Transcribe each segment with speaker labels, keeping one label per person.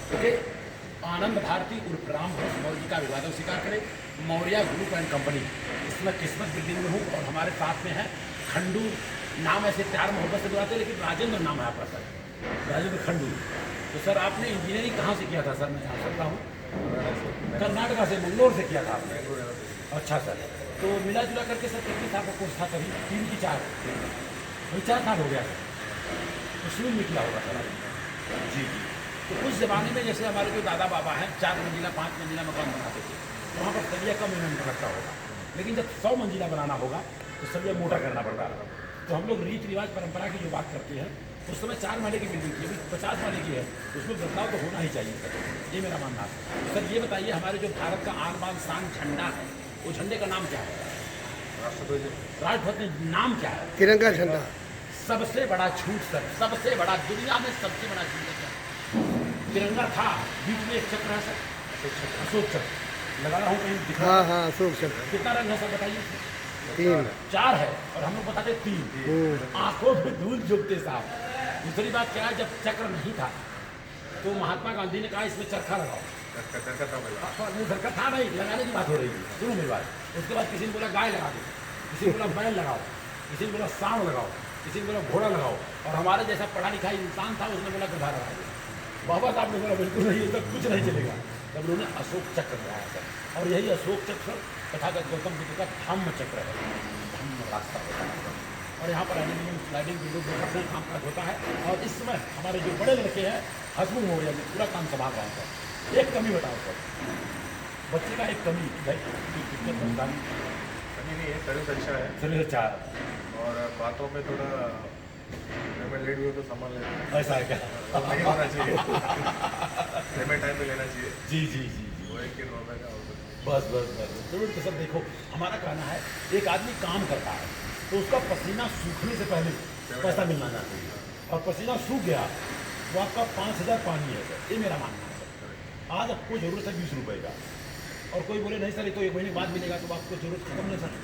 Speaker 1: Okay. आनंद भारती उर्फ राम भरोस मौर्य जी का अभिवादन स्वीकार करें। मौर्य ग्रुप एंड कंपनी, इसमें किस्मत बिल्डिंग में हूँ और हमारे साथ में है खंडू। नाम ऐसे प्यार मोहब्बत से बुलाते हैं, लेकिन राजेंद्र नाम है आपका सर, राजेंद्र खंडू। तो सर आपने इंजीनियरिंग कहाँ से किया था सर? मैं जान सकता हूँ? कर्नाटका से, मंगलोर से किया था आपने? अच्छा सर, तो मिला जुला करके सर कितने साल का कोर्स था? कभी 3 की 4? अभी 4 साल हो गया सर। तो शुरू में किया होगा सर आपने? जी जी। तो उस ज़माने में जैसे हमारे जो दादा बाबा हैं 4 मंजिला 5 मंजिला मकान बनाते थे, तो वहाँ पर सरिया कम इन्वेंट लगता होगा, लेकिन जब 100 मंजिला बनाना होगा तो सरिया मोटा करना पड़ता है। तो हम लोग रीति रिवाज परंपरा की जो बात करते हैं, उस समय 4 माले की बिल्डिंग थी, अभी 50 माले की है, उसमें बदलाव तो होना ही चाहिए सर, ये मेरा मानना है। तो सर ये बताइए, हमारे जो भारत का आन बान शान झंडा है, वो झंडे का नाम क्या है? राष्ट्रध्वज नाम क्या है?
Speaker 2: तिरंगा झंडा।
Speaker 1: सबसे बड़ा झूठ सर, सबसे बड़ा, दुनिया में सबसे बड़ा झूठ है सर। तिरंगा था, बीच में एक चक्र है सर, अशोक चक्र लगा रहा हूँ कहीं दिखा?
Speaker 2: हाँ हाँ, अशोक चक्र।
Speaker 1: कितना रंग है सर बताइए?
Speaker 2: 3।
Speaker 1: 4 है, और हम लोग बताते 3। आंखों में धूल झोंकते साहब। दूसरी बात क्या है, जब चक्र नहीं था तो महात्मा गांधी ने कहा इसमें चरखा लगाओ। चरखा था नहीं, लगाने की बात हो रही थी, सुनो मेरी बात। उसके बाद किसी ने बोला गाय लगा दो, किसी ने बोला बैल लगाओ, किसी ने बोला सांड लगाओ, किसी ने बोला घोड़ा लगाओ, और हमारे जैसा पढ़ा लिखा इंसान था उसने बोला गधा लगा दिया। बाबा साहब ने बोला बिल्कुल नहीं, ये सब कुछ नहीं चलेगा। तब उन्होंने अशोक चक्र लगाया सर, और यही अशोक चक्र तथागत गौतम बुद्ध का धम्म चक्र है, धम्म रास्ता होता है। और यहाँ पर एल्यूमिनियम स्लाइडिंग विंडो का काम काज होता है। और इस समय हमारे जो बड़े लड़के हैं हसमुख मौर्य ने पूरा काम संभाल रहे हैं सर। एक कमी बताओ सर, बच्चे का एक कमी भाई, दिक्कत परेशानी?
Speaker 3: कमी नहीं है, सर्विस अच्छा है,
Speaker 1: सर्विस अच्छा है,
Speaker 3: और बातों में थोड़ा पेमेंट लेट भी हो तो संभाल लेते
Speaker 1: ऐसा है क्या?
Speaker 3: हैं, नहीं होना चाहिए। पेमेंट टाइम पे लेना चाहिए,
Speaker 1: जी जी जी जी,
Speaker 3: वो एक ही ड्रॉबैक है।
Speaker 1: बस बस बस जरूर। तो सर देखो, हमारा कहना है एक आदमी काम करता है तो उसका पसीना सूखने से पहले पैसा मिलना चाहिए, और पसीना सूख गया तो आपका 5000 पानी है सर, ये मेरा मानना है सर। आज आपको जरूरत है 20 रुपये का, और कोई बोले नहीं सर ये तो 1 महीने बाद मिलेगा, तो आपको जरूरत खत्म नहीं सर,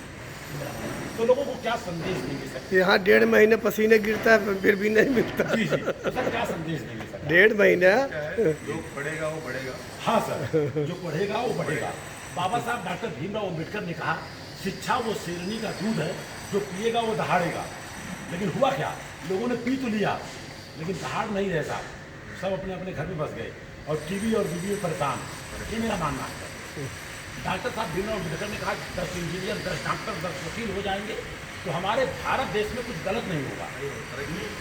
Speaker 1: ये मेरा मानना है। तो लोगों को क्या संदेश देंगे सर?
Speaker 2: यहाँ 1.5 महीने पसीने गिरता है फिर भी नहीं मिलता।
Speaker 1: जी जी, तो सर क्या संदेश देंगे सर?
Speaker 2: 1.5 महीना।
Speaker 3: जो पढ़ेगा वो बढ़ेगा।
Speaker 1: हाँ सर, जो पढ़ेगा वो बढ़ेगा। बाबा साहब डॉक्टर भीमराव अम्बेडकर ने कहा शिक्षा वो शेरनी का दूध है, जो पिएगा वो दहाड़ेगा। लेकिन हुआ क्या, लोगों ने पी तो लिया लेकिन दहाड़ नहीं रहे साहब, सब अपने अपने घर में बस गए और टीवी और बीवी में परेशान। ये मेरा मानना है। डॉक्टर साहब भीमराव अम्बेडकर ने कहा 10 इंजीनियर 10 डॉक्टर 10 वकील हो जाएंगे तो हमारे भारत देश में कुछ गलत नहीं होगा,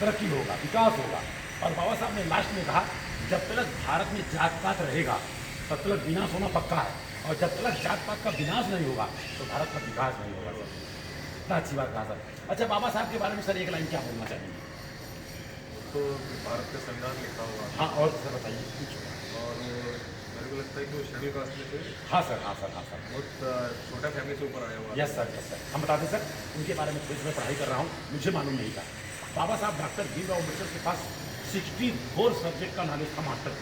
Speaker 1: तरक्की होगा, विकास होगा। और बाबा साहब ने लास्ट में कहा जब तक भारत में जात पात रहेगा तब तक विनाश होना पक्का है, और जब तक जात पात का विनाश नहीं होगा तो भारत का विकास नहीं होगा सर। इतना अच्छी बात कहा सर। अच्छा, बाबा साहब के बारे में सर एक लाइन क्या बोलना चाहेंगे?
Speaker 3: तो भारत का संविधान लिखा हुआ है,
Speaker 1: हाँ, और सर बताइए कुछ।
Speaker 3: और मेरे को लगता है कि वो शेड्यूल कास्ट में से
Speaker 1: हाँ सर, हाँ सर, हाँ सर,
Speaker 3: बहुत छोटा फैमिली से ऊपर आया हुआ है।
Speaker 1: Yes sir, yes sir. हम बताते सर, उनके बारे में थोड़ी मैं पढ़ाई कर रहा हूँ, मुझे मालूम नहीं था। बाबा साहब डॉक्टर भीमराव अम्बेडकर के पास 64 सब्जेक्ट का नॉलेज था मास्टर।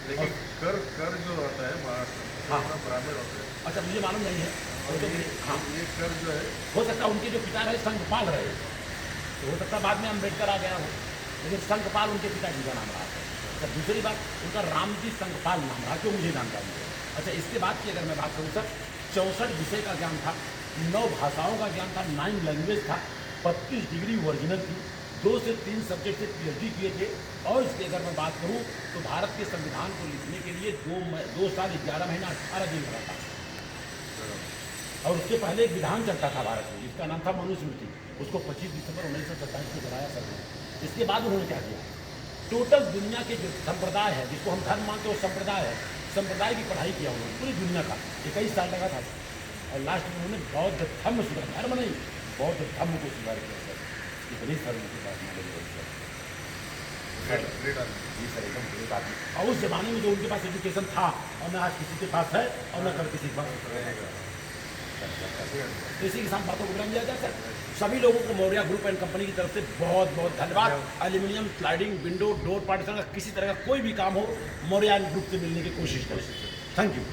Speaker 3: लेकिन कर जो आता है महाराष्ट्र में,
Speaker 1: हाँ।
Speaker 3: हाँ, बराबर होता है।
Speaker 1: अच्छा, मुझे मालूम नहीं है।
Speaker 3: और
Speaker 1: तो हाँ,
Speaker 3: ये कर जो है,
Speaker 1: हो सकता है उनके जो पिता रहे संघपाल रहे, तो हो सकता है बाद में अम्बेडकर आ गया हो, लेकिन संघपाल उनके पिताजी का नाम रहा है। अच्छा, दूसरी बात, उनका रामजी संघपाल नाम रहा, जो मुझे जानकारी है। अच्छा, इसके बाद की अगर मैं बात करूँ सर, 64 विषय का ज्ञान था, 9 भाषाओं का ज्ञान था, 9 लैंग्वेज था, 32 डिग्री ओरिजिनल थी, 2 से 3 सब्जेक्ट से PhD किए थे। और इसकी अगर मैं बात करूँ तो भारत के संविधान को लिखने के लिए 2 साल 11 महीना 18 दिन लगा था। और उसके पहले एक विधान चलता था भारत में जिसका नाम था मनुस्मृति, उसको 25 दिसंबर 1927 को बनाया सर ने। इसके बाद उन्होंने क्या किया, टोटल दुनिया के जो संप्रदाय है, जिसको हम धर्म मानते हैं वो संप्रदाय है, संप्रदाय की पढ़ाई किया उन्होंने पूरी दुनिया का, 21 साल लगा था। और लास्ट में उन्होंने बौद्ध धर्म सुधार, धर्म नहीं, बौद्ध धर्म को सुधार किया सर। इतनी सर उनके पास नॉलेज है सर।
Speaker 3: ग्रेट आदमी।
Speaker 1: जी सर, एकदम ग्रेट आदमी। और उस जमाने में जो उनके पास एजुकेशन था और न आज किसी के पास है और न कल किसी के पास रहेगा। इसी के साथ बातों को विराम दिया जाए सर। सभी लोगों को मौर्य ग्रुप एंड कंपनी की तरफ से बहुत बहुत धन्यवाद। Aluminium sliding window door partition का किसी तरह का कोई भी काम हो, मौर्य ग्रुप से मिलने की कोशिश करें। Thank you.